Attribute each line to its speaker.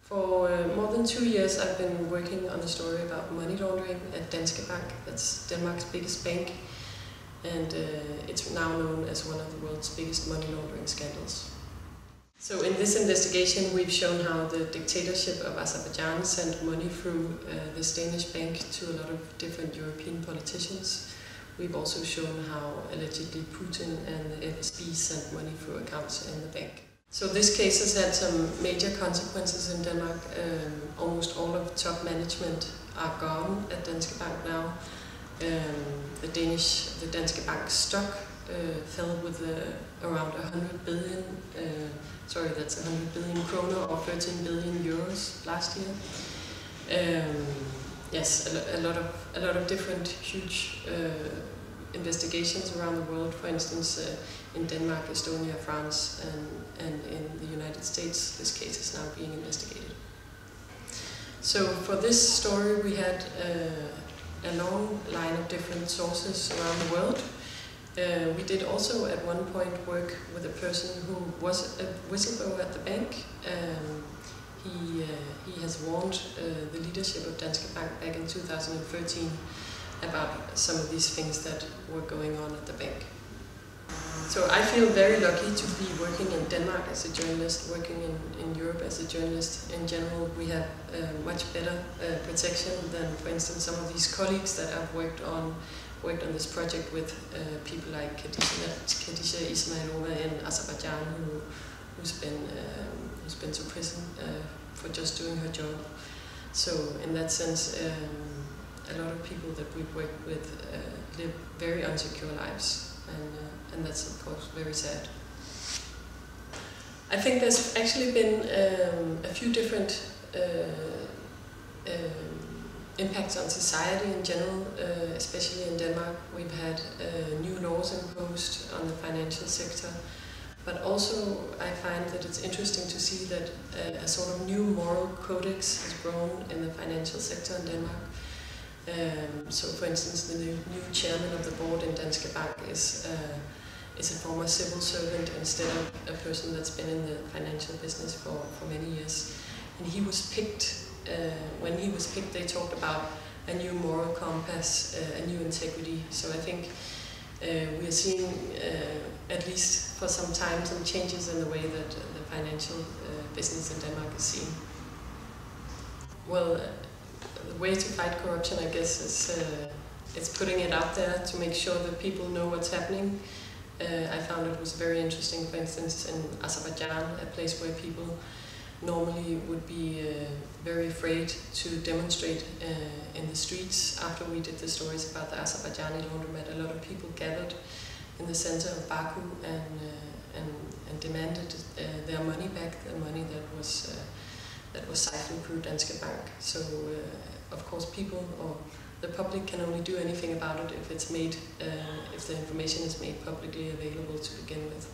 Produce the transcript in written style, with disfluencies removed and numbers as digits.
Speaker 1: For more than 2 years I've been working on a story about money laundering at Danske Bank. That's Denmark's biggest bank, and it's now known as one of the world's biggest money laundering scandals. So in this investigation we've shown how the dictatorship of Azerbaijan sent money through this Danish bank to a lot of different European politicians. We've also shown how allegedly Putin and the FSB sent money through accounts in the bank. So this case has had some major consequences in Denmark. Almost all of top management are gone at Danske Bank now. The Danske Bank stock fell with around 100 billion, that's 100 billion kroner or 13 billion euros last year. Yes, a lot of different huge investigations around the world. For instance, in Denmark, Estonia, France, and in the United States, this case is now being investigated. So for this story, we had a long line of different sources around the world. We did also at one point work with a person who was a whistleblower at the bank. He has warned the leadership of Danske Bank back in 2013 about some of these things that were going on at the bank. So I feel very lucky to be working in Denmark as a journalist, working in Europe as a journalist. In general, we have much better protection than, for instance, some of these colleagues that I've worked on this project with, people like Khadija Ismailova in Azerbaijan, who's been to prison for just doing her job. So in that sense, a lot of people that we've worked with live very unsecure lives, and that's of course very sad. I think there's actually been a few different impacts on society in general, especially in Denmark. We've had new laws imposed on the financial sector, but also I find that it's interesting to see that a sort of new moral codex has grown in the financial sector in Denmark. So for instance, the new chairman of the board in Danske Bank is a former civil servant instead of a person that's been in the financial business for many years. And he was picked, when he was picked, they talked about a new moral compass, a new integrity. So I think we are seeing, at least for some time, some changes in the way that the financial business in Denmark is seen. Well, the way to fight corruption, I guess, is it's putting it out there to make sure that people know what's happening. I found it was very interesting, for instance, in Azerbaijan, a place where people normally would be very afraid to demonstrate in the streets. After we did the stories about the Azerbaijani laundromat, a lot of people gathered in the center of Baku and demanded their money back, the money that was siphoned through Danske Bank. So of course people or the public can only do anything about it if it's made, if the information is made publicly available to begin with.